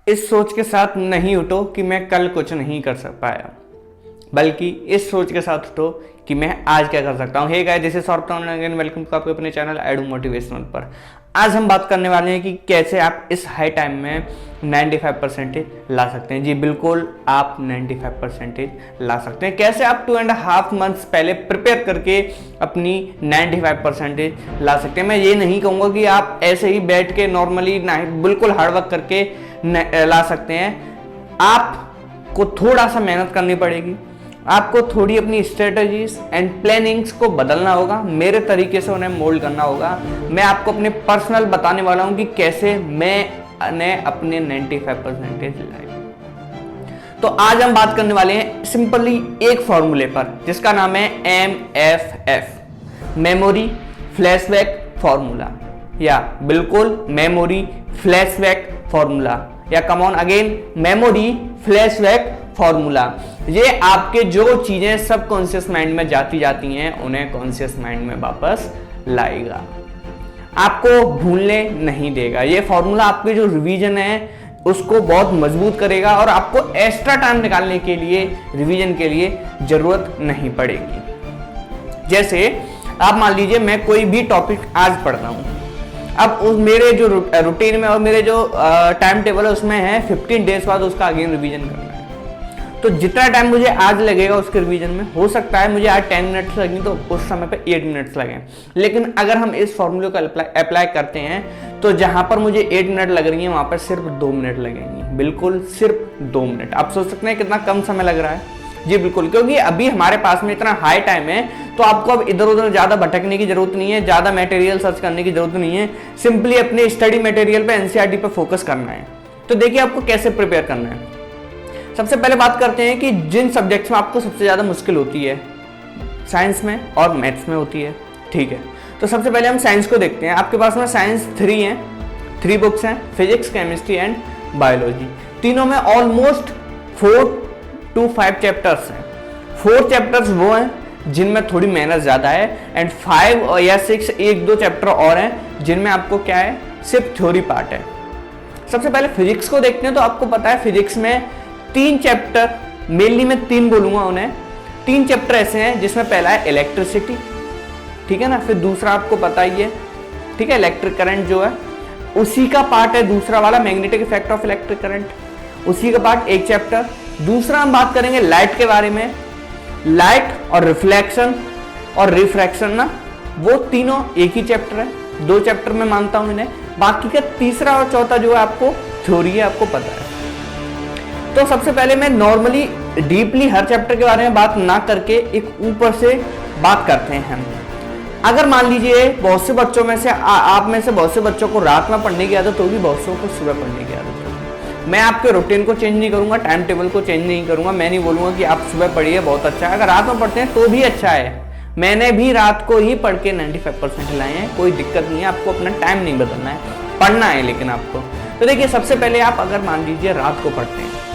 इस सोच के साथ नहीं उठो कि मैं कल कुछ नहीं कर सक पाया, बल्कि इस सोच के साथ उठो कि मैं आज क्या कर सकता हूँ। Hey guys, this is Saurabh again, welcome to आपके अपने चैनल आई डू मोटिवेशनल पर। आज हम बात करने वाले हैं कि कैसे आप इस हाई टाइम में 95% ला सकते हैं। जी बिल्कुल, आप 95% ला सकते हैं। कैसे आप 2.5 मंथ्स पहले प्रिपेयर करके अपनी 95% ला सकते हैं। मैं ये नहीं कहूँगा कि आप ऐसे ही बैठ के नॉर्मली बिल्कुल हार्डवर्क करके ला सकते हैं। आपको थोड़ा सा मेहनत करनी पड़ेगी, आपको थोड़ी अपनी स्ट्रेटजीज एंड प्लानिंग्स को बदलना होगा, मेरे तरीके से उन्हें मोल्ड करना होगा। मैं आपको अपने पर्सनल बताने वाला हूं कि कैसे मैंने अपने 95% लाए। तो आज हम बात करने वाले हैं सिंपली एक फॉर्मूले पर, जिसका नाम है MFF, मेमोरी फ्लैशबैक फॉर्मूला, या बिल्कुल मेमोरी फ्लैशबैक फॉर्मूला, या come on again memory flashback formula. ये आपके जो चीजें सबकॉन्शियस माइंड में जाती हैं उन्हें कॉन्शियस माइंड में वापस लाएगा, आपको भूलने नहीं देगा। ये फॉर्मूला आपके जो रिवीजन है उसको बहुत मजबूत करेगा और आपको एक्स्ट्रा टाइम निकालने के लिए, रिवीजन के लिए जरूरत नहीं पड़ेगी। जैसे आप मान लीजिए मैं कोई भी टॉपिक आज पढ़ता हूं, अब मेरे जो रूटीन में और मेरे जो टाइम टेबल है उसमें है 15 डेज बाद उसका अगेन रिवीजन करना है। तो जितना टाइम मुझे आज लगेगा उसके रिवीजन में, हो सकता है मुझे आज 10 मिनट्स लगेंगे तो उस समय पे 8 मिनट्स लगें। लेकिन अगर हम इस फॉर्मूले को अप्लाई करते हैं तो जहां पर मुझे 8 मिनट लग रही है वहां पर सिर्फ 2 मिनट लगेंगी, बिल्कुल सिर्फ 2 मिनट। आप सोच सकते हैं कितना कम समय लग रहा है। जी बिल्कुल, क्योंकि अभी हमारे पास में इतना हाई टाइम है तो आपको अब इधर उधर ज्यादा भटकने की जरूरत नहीं है, ज्यादा मटेरियल सर्च करने की जरूरत नहीं है। सिंपली अपने स्टडी मटेरियल पे, एनसीईआरटी पे फोकस करना है। तो देखिए आपको कैसे प्रिपेयर करना है। सबसे पहले बात करते हैं कि जिन सब्जेक्ट्स में आपको सबसे ज्यादा मुश्किल होती है, साइंस में और मैथ्स में होती है, ठीक है। तो सबसे पहले हम साइंस को देखते हैं। आपके पास में साइंस 3 है, 3 बुक्स हैं, फिजिक्स, केमिस्ट्री एंड बायोलॉजी। तीनों में ऑलमोस्ट 4 to 5 चैप्टर्स हैं। 4 चैप्टर्स वो हैं जिनमें थोड़ी मेहनत ज्यादा है, एंड 5 या 6 1-2 चैप्टर और हैं जिनमें आपको क्या है, सिर्फ थ्योरी पार्ट है। सबसे पहले फिजिक्स को देखते हैं। तो आपको पता है फिजिक्स में 3 चैप्टर, मेनली मैं 3 बोलूंगा उन्हें। 3 चैप्टर ऐसे हैं जिसमें पहला है इलेक्ट्रिसिटी, ठीक है ना। फिर दूसरा आपको पता ही है, ठीक है, इलेक्ट्रिक करंट जो है उसी का पार्ट है दूसरा वाला, magnetic effect of electric current, उसी का पार्ट एक चैप्टर। दूसरा हम बात करेंगे लाइट के बारे में। लाइट और रिफ्लेक्शन और रिफ्रैक्शन ना, वो तीनों एक ही चैप्टर है, 2 चैप्टर में मानता हूं इन्हें। बाकी का तीसरा और चौथा जो है आपको थ्योरी है, आपको पता है। तो सबसे पहले मैं नॉर्मली डीपली हर चैप्टर के बारे में बात ना करके एक ऊपर से बात करते हैं हम। अगर मान लीजिए बहुत से बच्चों में से आप में से बहुत से बच्चों को रात में पढ़ने की आदत होगी, बहुत से को सुबह पढ़ने की आदत होगी। मैं आपके रूटीन को चेंज नहीं करूंगा, टाइम टेबल को चेंज नहीं करूंगा। मैं नहीं बोलूंगा कि आप सुबह पढ़िए बहुत अच्छा है, अगर रात में पढ़ते हैं तो भी अच्छा है। मैंने भी रात को ही पढ़ के 95% लाए हैं, कोई दिक्कत नहीं है। आपको अपना टाइम नहीं बदलना है, पढ़ना है लेकिन आपको। तो देखिए सबसे पहले आप अगर मान लीजिए रात को पढ़ते हैं,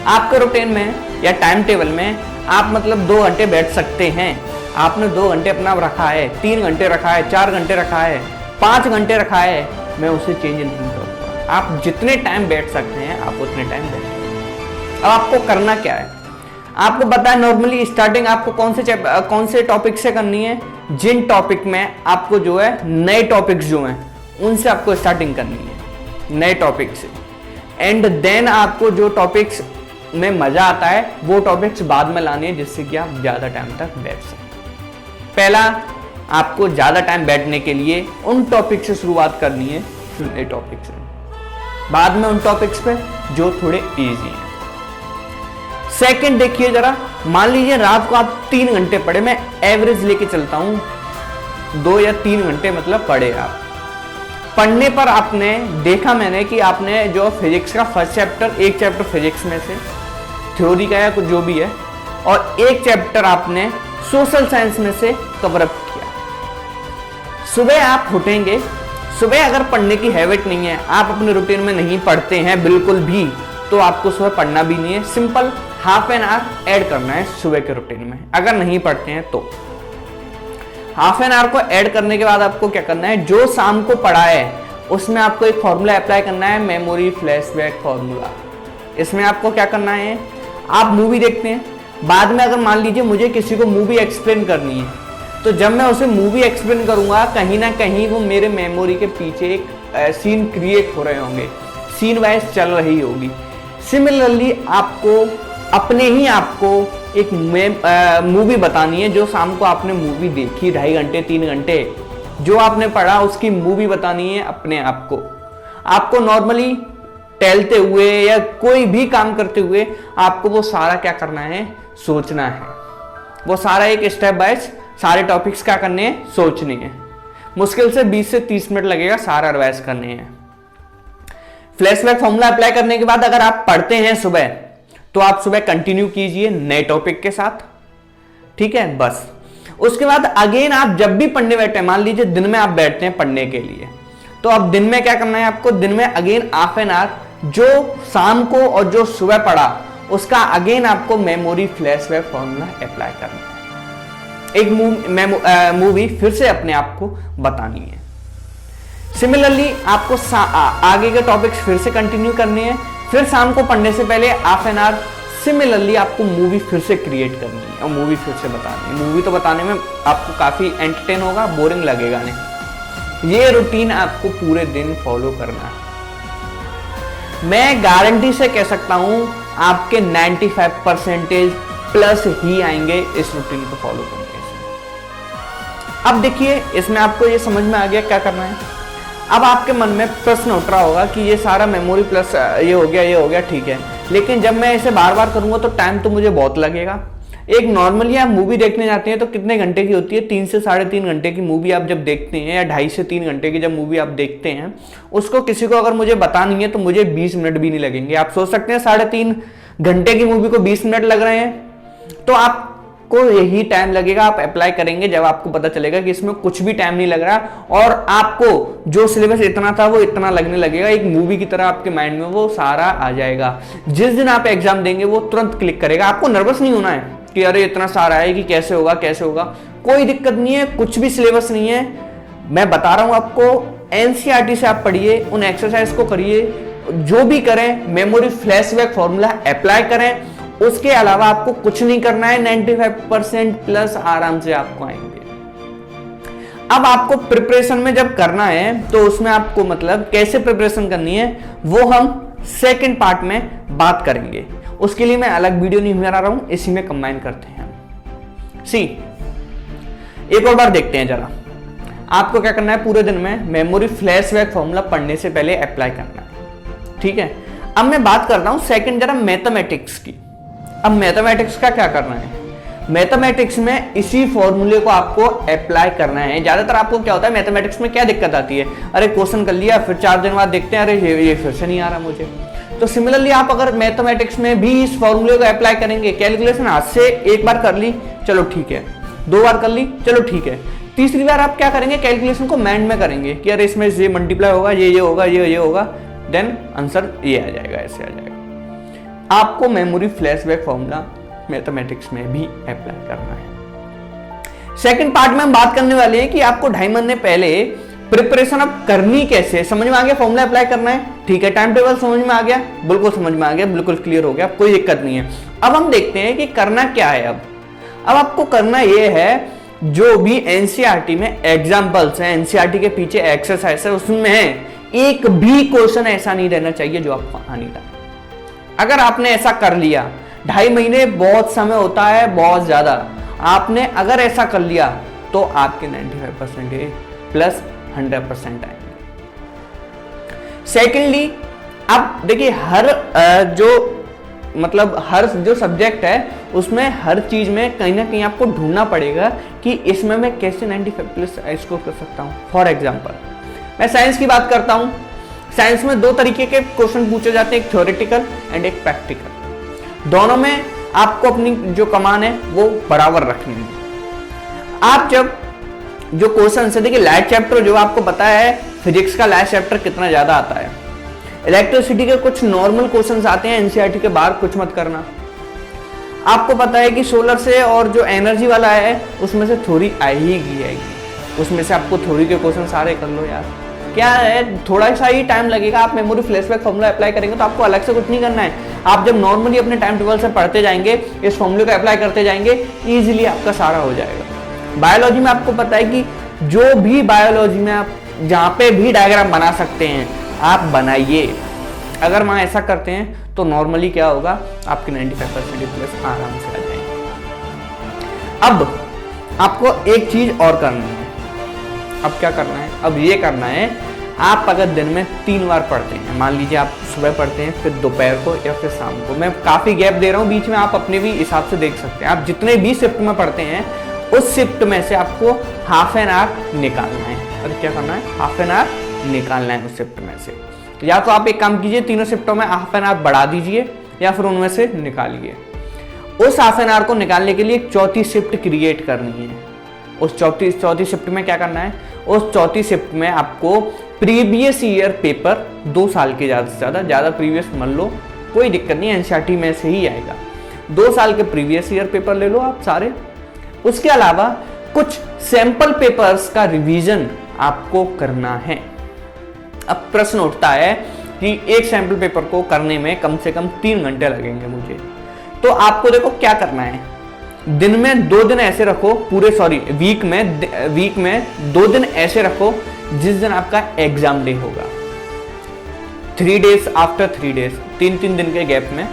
आपके रूटीन में या टाइम टेबल में आप मतलब 2 घंटे बैठ सकते हैं। आपने 2 घंटे अपना रखा है, 3 घंटे रखा है, 4 घंटे रखा है, 5 घंटे रखा है, मैं उसे चेंज नहीं करूंगा। आप जितने टाइम बैठ सकते हैं आप उतने टाइम बैठिए। अब आपको करना क्या है, आपको पता है नॉर्मली स्टार्टिंग आपको कौन से टॉपिक से करनी है। जिन टॉपिक में आपको जो है नए टॉपिक्स जो हैं उनसे आपको स्टार्टिंग करनी है, नए टॉपिक से। एंड देन आपको जो टॉपिक्स में मजा आता है वो टॉपिक्स बाद में लाने हैं, जिससे कि आप ज्यादा टाइम तक बैठ सकें। पहला, आपको ज्यादा टाइम बैठने के लिए उन टॉपिक से शुरुआत करनी है जो नए टॉपिक्स हैं, बाद में उन टॉपिक्स पे जो थोड़े इजी हैं। सेकंड देखिए जरा, मान लीजिए रात को आप 3 घंटे पढ़े, मैं एवरेज लेके चलता हूं, 2 या 3 घंटे मतलब पढ़े आप। पढ़ने पर आपने देखा मैंने कि आपने जो फिजिक्स का फर्स्ट चैप्टर, एक चैप्टर फिजिक्स में से थ्योरी का या कुछ जो भी है, और एक चैप्टर आपने सोशल साइंस में से कवर अप किया। सुबह आप उठेंगे, सुबह अगर पढ़ने की हैबिट नहीं है, आप अपने रूटीन में नहीं पढ़ते हैं बिल्कुल भी, तो आपको सुबह पढ़ना भी नहीं है। Simple half an hour add करना है सुबह के रूटीन में, अगर नहीं पढ़ते हैं तो। हाफ एन आवर को ऐड करने के बाद आपको क्या करना है, जो शाम को पढ़ा है उसमें आपको एक फॉर्मूला अप्लाई करना है, मेमोरी फ्लैशबैक फॉर्मूला। इसमें आपको क्या करना है, आप मूवी देखते हैं, बाद में अगर मान लीजिए मुझे किसी को मूवी एक्सप्लेन करनी है, तो जब मैं उसे मूवी एक्सप्लेन करूंगा कहीं ना कहीं वो मेरे मेमोरी के पीछे एक सीन क्रिएट हो रहे होंगे, सीन वाइज चल रही होगी। सिमिलरली आपको अपने ही आपको एक मूवी बतानी है, जो शाम को आपने मूवी देखी 2.5 घंटे 3 घंटे जो आपने पढ़ा उसकी मूवी बतानी है अपने आप को। आपको नॉर्मली टहलते हुए या कोई भी काम करते हुए आपको वो सारा क्या करना है, सोचना है। वो सारा एक स्टेप बाय सारे टॉपिक्स क्या करने हैं, सोचने हैं। मुश्किल से 20 से 30 मिनट लगेगा सारा रिवाइज करने हैं। फ्लैशबैक फॉर्मूला अप्लाई करने के बाद अगर आप पढ़ते हैं सुबह, तो आप सुबह कंटिन्यू कीजिए नए टॉपिक के साथ, ठीक है। बस उसके बाद अगेन आप जब भी पढ़ने बैठे, मान लीजिए दिन में आप बैठते हैं पढ़ने के लिए, तो अब दिन में क्या करना है आपको, दिन में अगेन हाफ एन आवर जो शाम को और जो सुबह पढ़ा उसका अगेन आपको मेमोरी फ्लैशबैक फॉर्मूला अप्लाई करना है। एक मूवी फिर से अपने आप को बतानी है। सिमिलरली आपको आगे के टॉपिक्स फिर से कंटिन्यू करने हैं। फिर शाम को पढ़ने से पहले हाफ एन आवर सिमिलरली आपको मूवी फिर से क्रिएट करनी है और मूवी फिर से बतानी है। मूवी तो बताने में आपको काफी एंटरटेन होगा, बोरिंग लगेगा नहीं। ये रूटीन आपको पूरे दिन फॉलो करना है। मैं गारंटी से कह सकता हूं आपके 95% प्लस ही आएंगे इस रूटीन को फॉलो करने से। अब देखिए इसमें आपको ये समझ में आ गया क्या करना है। अब आपके मन में प्रश्न उठ रहा होगा कि ये सारा मेमोरी प्लस ये हो गया, ठीक है, लेकिन जब मैं इसे बार बार करूंगा तो टाइम तो मुझे बहुत लगेगा। एक नॉर्मली आप मूवी देखने जाते हैं तो कितने घंटे की होती है, 3 से 3.5 घंटे की मूवी आप जब देखते हैं, या 2.5 से 3 घंटे की जब मूवी आप देखते हैं, उसको किसी को अगर मुझे बतानी है तो मुझे 20 मिनट भी नहीं लगेंगे। आप सोच सकते हैं 3.5 घंटे की मूवी को 20 मिनट लग रहे हैं, तो आपको यही टाइम लगेगा। आप अप्लाई करेंगे जब आपको पता चलेगा कि इसमें कुछ भी टाइम नहीं लग रहा और आपको जो सिलेबस इतना था वो इतना लगने लगेगा। एक मूवी की तरह आपके माइंड में वो सारा आ जाएगा। जिस दिन आप एग्जाम देंगे वो तुरंत क्लिक करेगा। आपको नर्वस नहीं होना है कि अरे इतना सारा है कि कैसे होगा। कोई दिक्कत नहीं है, कुछ भी सिलेबस नहीं है। मैं बता रहा हूं आपको, एनसीईआरटी से आप पढ़िए, उन एक्सरसाइज को करिए, जो भी करें मेमोरी फ्लैशबैक फॉर्मूला अप्लाई करें। उसके अलावा आपको कुछ नहीं करना है। 95% प्लस आराम से आपको आएंगे। अब आपको प्रिपरेशन में जब करना है तो उसमें आपको मतलब कैसे प्रिपरेशन करनी है वो हम सेकंड पार्ट में बात करेंगे। उसके लिए मैं अलग वीडियो नहीं बना रहा हूं, इसी में कंबाइन करते हैं। एक और बार देखते हैं जरा। आपको क्या करना है, पूरे दिन में मेमोरी फ्लैशबैक फॉर्मूला पढ़ने से पहले अप्लाई करना है, ठीक है। अब मैं बात करता हूं सेकंड जरा मैथमेटिक्स की। अब मैथमेटिक्स का क्या करना है, मैथमेटिक्स में इसी फॉर्मूले को आपको अप्लाई करना है। ज्यादातर आपको क्या होता है मैथमेटिक्स में क्या दिक्कत आती है, अरे क्वेश्चन कर लिया फिर 4 दिन बाद देखते हैं अरे ये फिर से नहीं आ रहा मुझे। तो सिमिलरली आप अगर मैथमेटिक्स में भी इस फॉर्मूले को अप्लाई करेंगे, कैलकुलेशन हाथ से एक बार कर ली चलो ठीक है, 2 बार कर ली चलो ठीक है, तीसरी बार आप क्या करेंगे, कैलकुलेशन को माइंड में करेंगे कि अरे इसमें ये मल्टीप्लाई होगा, ये होगा, ये होगा, देन आंसर ये आ जाएगा, ऐसे आ जाएगा। आपको मेमोरी फ्लैशबैक फॉर्मूला मैथमेटिक्स में भी अप्लाई करना है। सेकंड पार्ट में हम बात करने वाले हैं कि आपको 2.5 महीने पहले प्रिपरेशन अब करनी कैसे। समझ में आ गया, फॉर्मूला अप्लाई करना है, ठीक है। टाइम टेबल समझ में आ गया, बिल्कुल समझ में आ गया, बिल्कुल क्लियर हो गया, कोई दिक्कत नहीं है। अब हम देखते हैं कि करना क्या है। अब आपको करना यह है, जो भी एनसीईआरटी में एग्जाम्पल्स हैं, एनसीईआरटी के पीछे एक्सरसाइज है, उसमें एक भी क्वेश्चन ऐसा नहीं रहना चाहिए जो आपको आनी था। अगर आपने ऐसा कर लिया, 2.5 महीने बहुत समय होता है, बहुत ज्यादा, आपने अगर ऐसा कर लिया तो आपके 95% प्लस 100% आएंगे। सेकेंडली अब देखिए हर जो सब्जेक्ट है उसमें हर चीज में कहीं ना कहीं आपको ढूंढना पड़ेगा कि इसमें मैं कैसे 95 प्लस स्कोर कर सकता हूं। फॉर एग्जांपल मैं साइंस की बात करता हूं। साइंस में 2 तरीके के क्वेश्चन पूछे जाते हैं, एक थ्योरेटिकल एंड एक प्रैक्टिकल। दोनों में आपको अपनी जो कमान है वो बराबर रखनी है। आप जब जो क्वेश्चन है, देखिए लाइट चैप्टर जो आपको पता है, फिजिक्स का लाइट चैप्टर कितना ज्यादा आता है। इलेक्ट्रिसिटी के कुछ नॉर्मल क्वेश्चंस आते हैं, एनसीईआरटी के बाहर कुछ मत करना। आपको पता है कि सोलर से और जो एनर्जी वाला है उसमें से थ्योरी आ ही जाएगी, उसमें से आपको थ्योरी के क्वेश्चन सारे कर लो यार, क्या है, थोड़ा सा ही टाइम लगेगा। आप मेमोरी फ्लैशबैक फॉर्मूला अप्लाई करेंगे तो आपको अलग से कुछ नहीं करना है। आप जब नॉर्मली अपने टाइम टेबल से पढ़ते जाएंगे, इस फॉर्मूले को अप्लाई करते जाएंगे, ईजिली आपका सारा हो जाएगा। बायोलॉजी में आपको पता है कि जो भी बायोलॉजी में आप जहाँ पे भी डायग्राम बना सकते हैं आप बनाइए। अगर वहाँ ऐसा करते हैं तो नॉर्मली क्या होगा, आपके 95% प्लस आराम से आ जाएंगे। अब आपको एक चीज और करनी है। अब क्या करना है, अब ये करना है, आप अगर दिन में 3 बार पढ़ते हैं, मान लीजिए आप सुबह पढ़ते हैं, फिर दोपहर को या फिर शाम को, मैं काफ़ी गैप दे रहा हूँ बीच में, आप अपने भी हिसाब से देख सकते हैं। आप जितने भी शिफ्ट में पढ़ते हैं उस शिफ्ट में से आपको हाफ एन आवर निकालना है। और क्या करना है, हाफ एन आवर निकालना है उस शिफ्ट में से। या तो आप एक काम कीजिए, तीनों शिफ्टों में हाफ एन आवर बढ़ा दीजिए या फिर उनमें से निकालिए। उस हाफ एन आवर को निकालने के लिए एक चौथी शिफ्ट क्रिएट करनी है। उस चौथी शिफ्ट में क्या करना है, उस चौथी शिफ्ट में आपको प्रीवियस ईयर पेपर 2 साल के ज़्यादा से ज़्यादा प्रीवियस मान लो, कोई दिक्कत नहीं, एनसीईआरटी में से ही आएगा। 2 साल के प्रीवियस ईयर पेपर ले लो आप सारे। उसके अलावा कुछ सैंपल पेपर्स का रिवीजन आपको करना है। अब प्रश्न उठता है कि एक सैंपल पेपर को करने में कम से कम 3 घंटे लगेंगे मुझे, तो आपको देखो क्या करना है, दिन में 2 दिन ऐसे रखो, वीक में 2 दिन ऐसे रखो जिस दिन आपका एग्जाम डे होगा। 3 डेज आफ्टर 3 डेज, 3 दिन के गैप में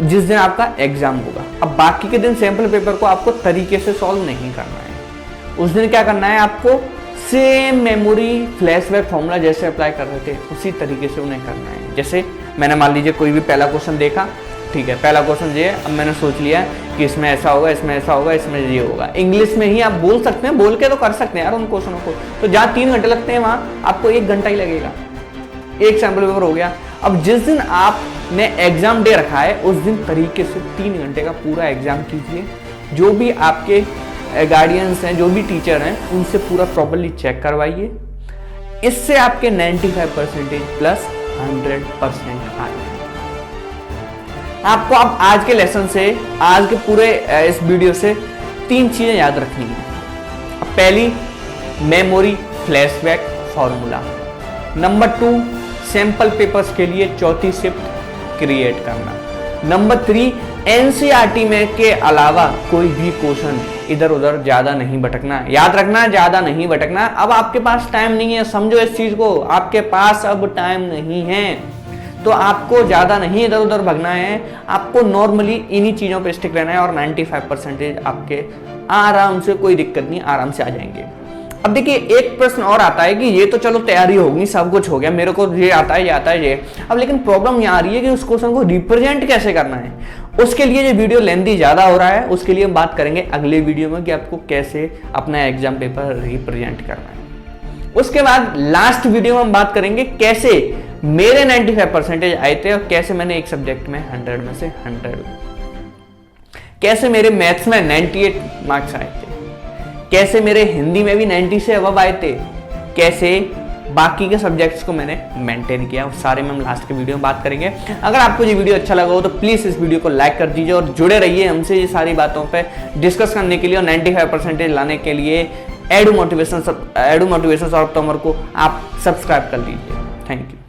जिस दिन आपका एग्जाम होगा। अब बाकी के दिन सैंपल पेपर को आपको तरीके से सॉल्व नहीं करना है। उस दिन क्या करना है, आपको सेम मेमोरी फ्लैशबैक फॉर्मूला जैसे अप्लाई कर रहे थे उसी तरीके से उन्हें करना है। जैसे मैंने मान लीजिए कोई भी पहला क्वेश्चन देखा, ठीक है, पहला क्वेश्चन ये, अब मैंने सोच लिया कि इसमें ऐसा होगा, इसमें ऐसा होगा, इसमें ये होगा। इंग्लिश में ही आप बोल सकते हैं, बोल के तो कर सकते हैं यार उन क्वेश्चनों को। तो जहाँ 3 घंटे लगते हैं वहाँ आपको 1 घंटा ही लगेगा। एक सैंपल पेपर हो गया। अब जिस दिन आपने एग्जाम डे रखा है उस दिन तरीके से 3 घंटे का पूरा एग्जाम कीजिए। जो भी आपके गार्डियंस हैं, जो भी टीचर हैं, उनसे पूरा प्रॉपर्ली चेक करवाइए। इससे आपके 95% प्लस 100% आएंगे। आपको अब आज के लेसन से, आज के पूरे इस वीडियो से 3 चीजें याद रखनी है। पहली, memory flashback formula. Number 2, sample papers के लिए चौथी शिफ्ट क्रिएट करना। नंबर 3, एनसीईआरटी में के अलावा कोई भी क्वेश्चन इधर उधर ज्यादा नहीं भटकना। याद रखना, ज्यादा नहीं भटकना। अब आपके पास टाइम नहीं है, समझो इस चीज को, आपके पास अब टाइम नहीं है, तो आपको ज्यादा नहीं इधर उधर भगना है। आपको नॉर्मली इन्हीं चीजों पे स्टिक रहना है और 95% आपके आराम से, कोई दिक्कत नहीं, आराम से आ जाएंगे। अब देखिए एक प्रश्न और आता है कि ये तो चलो तैयारी होगी, सब कुछ हो गया, मेरे को ये आता है, ये आता है, ये। अब लेकिन प्रॉब्लम यहाँ आ रही है कि उस क्वेश्चन को रिप्रेजेंट कैसे करना है। उसके लिए ये वीडियो लेंथी ज्यादा हो रहा है, उसके लिए हम बात करेंगे अगले वीडियो में कि आपको कैसे अपना एग्जाम पेपर रिप्रेजेंट करना है। उसके बाद लास्ट वीडियो में हम बात करेंगे कैसे मेरे 95% आए थे और कैसे मैंने एक सब्जेक्ट में 100 में से 100, कैसे मेरे मैथ्स में 98 मार्क्स आए थे, कैसे मेरे हिंदी में भी 90 से अबव आए थे, कैसे बाकी के सब्जेक्ट्स को मैंने मेंटेन किया, उस सारे में हम लास्ट के वीडियो में बात करेंगे। अगर आपको ये वीडियो अच्छा लगा हो तो प्लीज इस वीडियो को लाइक कर दीजिए और जुड़े रहिए हमसे ये सारी बातों पे डिस्कस करने के लिए और 95% लाने के लिए एडू मोटिवेशन सौरभ तोमर को आप सब्सक्राइब कर लीजिए। Thank you.